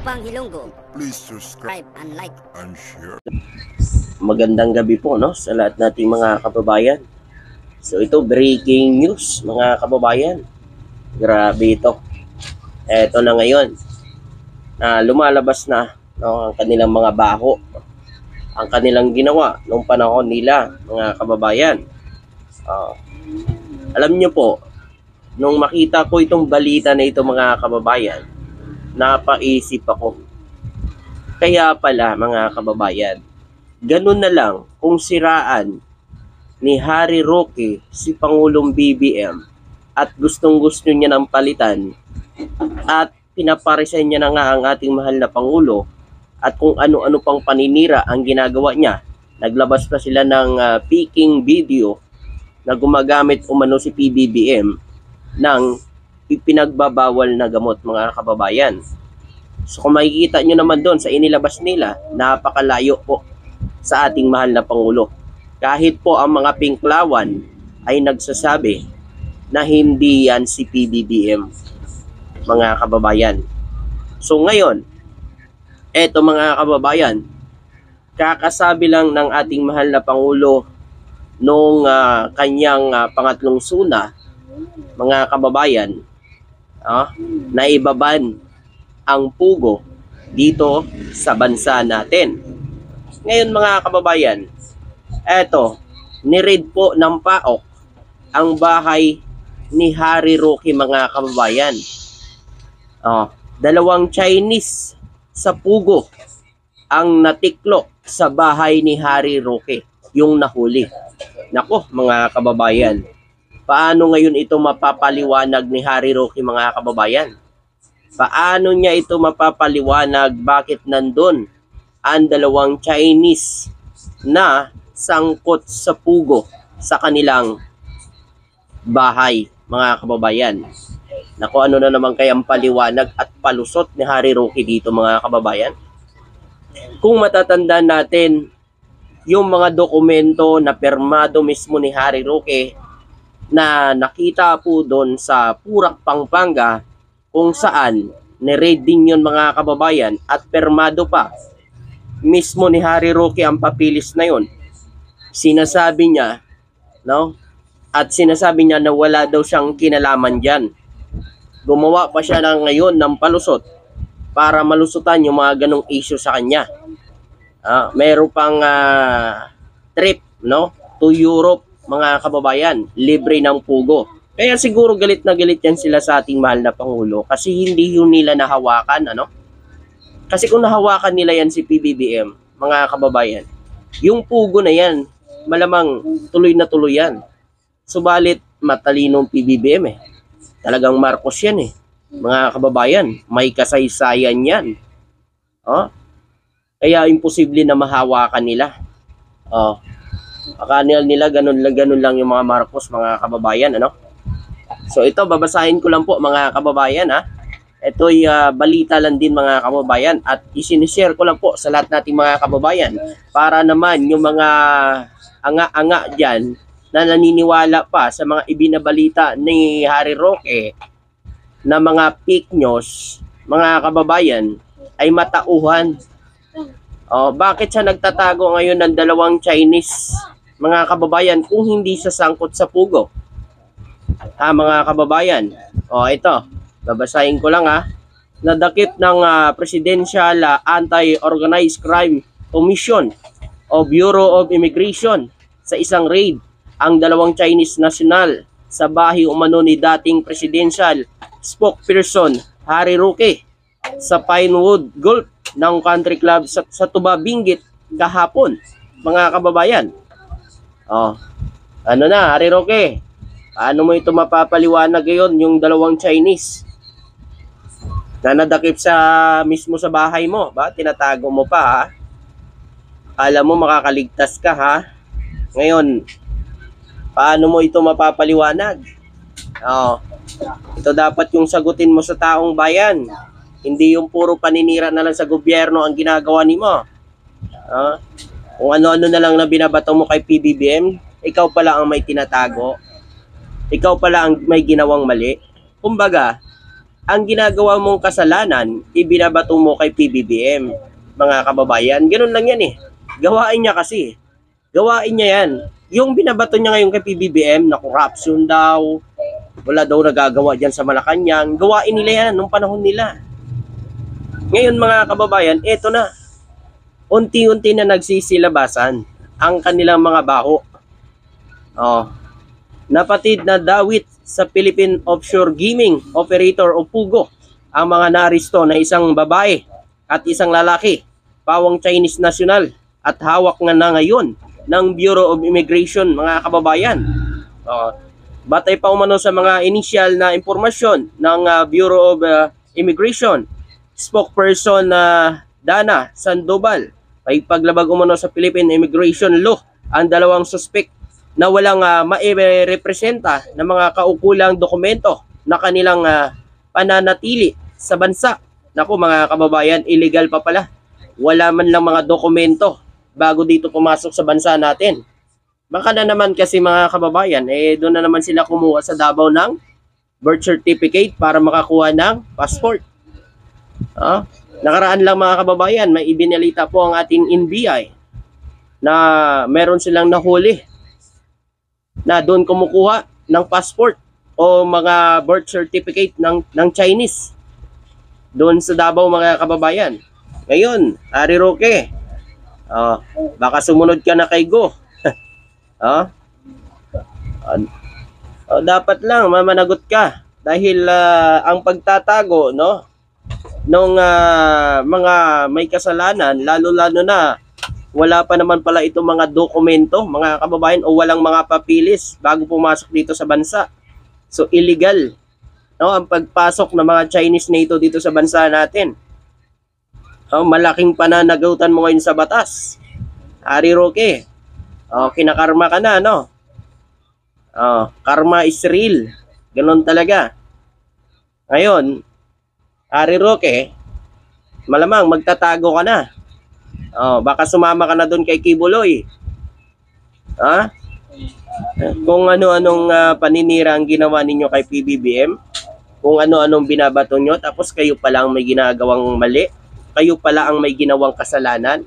Upang Ilonggo, Please subscribe and like. and share. Magandang gabi po sa lahat nating mga kababayan. So ito breaking news mga kababayan. Grabe ito. Eto na ngayon. Lumalabas na ang kanilang mga baho. Ang kanilang ginawa noong panahon nila mga kababayan. Alam niyo po, nung makita ko itong balita na ito mga kababayan, napaisip ako. Kaya pala mga kababayan, ganun na lang kung siraan ni Harry Roque si Pangulong BBM at gustong-gusto niya ng palitan at pinaparesign niya na nga ang ating mahal na Pangulo at kung ano-ano pang paninira ang ginagawa niya. Naglabas pa sila ng peaking video na gumagamit umano si PBBM ng ipinagbabawal na gamot mga kababayan. So kung makikita nyo naman doon sa inilabas nila, napakalayo po sa ating mahal na Pangulo. Kahit po ang mga pinklawan ay nagsasabi na hindi yan si PBBM, mga kababayan. So ngayon, eto mga kababayan, kakasabi lang ng ating mahal na Pangulo nung kanyang pangatlong suna, mga kababayan, na ibaban ang pugo dito sa bansa natin. Ngayon mga kababayan, eto, niread po ng PAOK ang bahay ni Harry Roque mga kababayan. Dalawang Chinese sa pugo ang natiklo sa bahay ni Harry Roque, yung nahuli. Nako mga kababayan, paano ngayon ito mapapaliwanag ni Harry Roque mga kababayan? Paano niya ito mapapaliwanag bakit nandun ang dalawang Chinese na sangkot sa pugo sa kanilang bahay, mga kababayan? Naku, ano na naman kayang paliwanag at palusot ni Harry Roque dito mga kababayan? Kung matatandaan natin yung mga dokumento na permado mismo ni Harry Roque na nakita po doon sa Purak, Pampanga, kung saan ni-raid din yun mga kababayan at permado pa mismo ni Harry Roque ang papilis na yun. Sinasabi niya, at sinasabi niya na wala daw siyang kinalaman dyan. Gumawa pa siya ng ngayon ng palusot para malusutan yung mga ganong issue sa kanya. Meron pang trip to Europe mga kababayan, libre ng pugo. Kaya siguro galit na galit yan sila sa ating mahal na Pangulo kasi hindi yun nila nahawakan, Kasi kung nahawakan nila yan si PBBM, mga kababayan, yung pugo na yan, malamang tuloy na tuloy yan. Subalit, matalinong PBBM Talagang Marcos yan mga kababayan, may kasaysayan yan. Kaya imposible na mahawakan nila. Akala nila ganun lang yung mga Marcos, mga kababayan, So ito, babasahin ko lang po mga kababayan Ito'y balita lang din mga kababayan at isinishare ko lang po sa lahat nating mga kababayan para naman yung mga anga-anga dyan na naniniwala pa sa mga ibinabalita ni Harry Roque na mga fake news, mga kababayan, ay matauhan. Bakit siya nagtatago ngayon ng dalawang Chinese, mga kababayan, kung hindi siya sangkot sa pugo? Mga kababayan, ito, babasahin ko lang nadakip ng Presidential Anti-Organized Crime Commission o Bureau of Immigration sa isang raid ang dalawang Chinese national sa bahay umano ni dating presidential spokesperson Harry Roque sa Pinewood Golf ng Country Club sa Tuba, Benguet kahapon, mga kababayan. Harry Roque, paano mo ito mapapaliwanag ngayon yung dalawang Chinese na nadakip mismo sa bahay mo? Tinatago mo pa Alam mo makakaligtas ka Ngayon, paano mo ito mapapaliwanag? Ito dapat yung sagutin mo sa taong bayan. Hindi yung puro paninira na lang sa gobyerno ang ginagawa nimo. Kung ano-ano na lang na binabato mo kay PBBM, ikaw pala ang may tinatago. Ikaw pala ang may ginawang mali. Kumbaga, ang ginagawa mong kasalanan, ibinabato mo kay PBBM, mga kababayan. Ganun lang yan eh. Gawain niya kasi. Gawain niya yan. Yung binabato niya ngayon kay PBBM na corruption daw, wala daw nagagawa dyan sa Malacanang, gawain nila yan nung panahon nila. Ngayon mga kababayan, eto na. Unti-unti na nagsisilabasan ang kanilang mga baho. Oh. Napatid na dawit sa Philippine Offshore Gaming Operator o PUGO ang mga naristo na isang babae at isang lalaki, pawang Chinese national at hawak nga na ngayon ng Bureau of Immigration, mga kababayan. Batay pa umano sa mga initial na impormasyon ng Bureau of Immigration, spokesperson na Dana Sandoval ay paglabag umano sa Philippine Immigration Law ang dalawang suspect na walang mairepresenta ng mga kaukulang dokumento na kanilang pananatili sa bansa. Naku mga kababayan, illegal pa pala. Wala man lang mga dokumento bago dito pumasok sa bansa natin. Baka na naman kasi mga kababayan, doon na naman sila kumuha sa Davao ng birth certificate para makakuha ng passport. Nakaraan lang mga kababayan, may ibinalita po ang ating NBI na meron silang nahuli na doon kumukuha ng passport o mga birth certificate ng Chinese doon sa Davao mga kababayan. Ngayon, Harry Roque, baka sumunod ka na kay Go. Dapat lang mamanagot ka dahil ang pagtatago nung mga may kasalanan, lalo-lalo na wala pa naman pala itong mga dokumento, mga kababayan, o walang mga papilis bago pumasok dito sa bansa. So illegal ang pagpasok ng mga Chinese na ito dito sa bansa natin. Malaking pananagutan mo ngayon sa batas, Harry Roque. Kinakarma ka na, no? Karma is real. Ganon talaga. Ngayon, Harry Roque, malamang magtatago ka na. Baka sumama ka na doon kay Kibuloy. Kung ano-anong paninira ang ginawa ninyo kay PBBM, kung ano-anong binabato nyo, tapos kayo pala ang may ginagawang mali, kayo pala ang may ginawang kasalanan.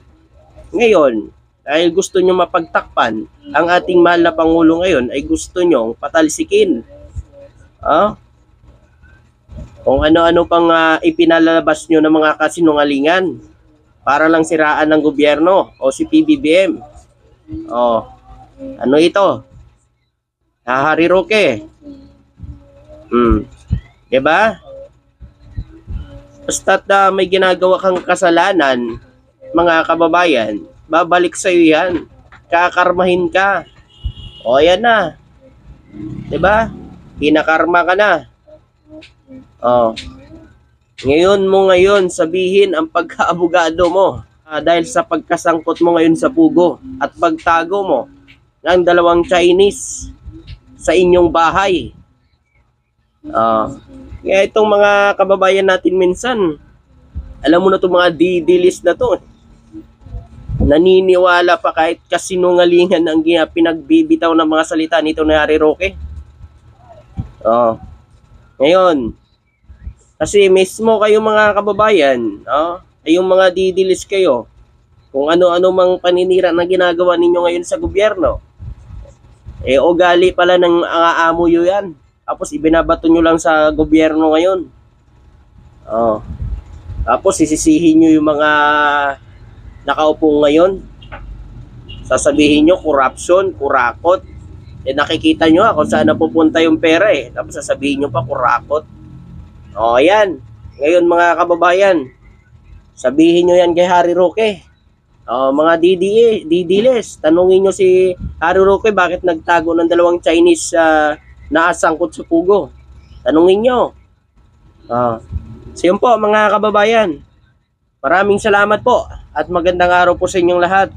Ngayon, dahil gusto nyo mapagtakpan, ang ating mahal na Pangulo ngayon ay gusto nyo patalsikin. Kung ano-ano pang ipinalalabas nyo ng mga kasinungalingan para lang siraan ng gobyerno o si PBBM. Ano ito? Harry Roque. Diba? Basta't may ginagawa kang kasalanan, mga kababayan, babalik sa iyo yan. Kakarmahin ka. Yan na. Diba? Kinakarma ka na. Ngayon sabihin ang pagkaabogado mo dahil sa pagkasangkot mo ngayon sa pugo at pagtago mo ng dalawang Chinese sa inyong bahay. Kaya itong mga kababayan natin minsan, alam mo na itong mga didilis na to, naniniwala pa kahit kasinungalingan ang pinagbibitaw ng mga salita nito ni Harry Roque. Ngayon, kasi mismo kayo mga kababayan, yung mga didilis kayo, kung ano-ano mang paninira na ginagawa ninyo ngayon sa gobyerno, ugali pala ng amo nyo yan. Tapos ibinabato nyo lang sa gobyerno ngayon. Tapos sisisihin nyo yung mga nakaupo ngayon. Sasabihin nyo corruption, kurakot. Nakikita nyo kung saan napupunta yung pera Tapos sasabihin nyo pa kurakot. Yan. Ngayon mga kababayan, sabihin nyo yan kay Harry Roque. Mga didiles, tanungin nyo si Harry Roque bakit nagtago ng dalawang Chinese na sangkot sa pugo. Tanungin nyo. So yun po mga kababayan. Maraming salamat po at magandang araw po sa inyong lahat.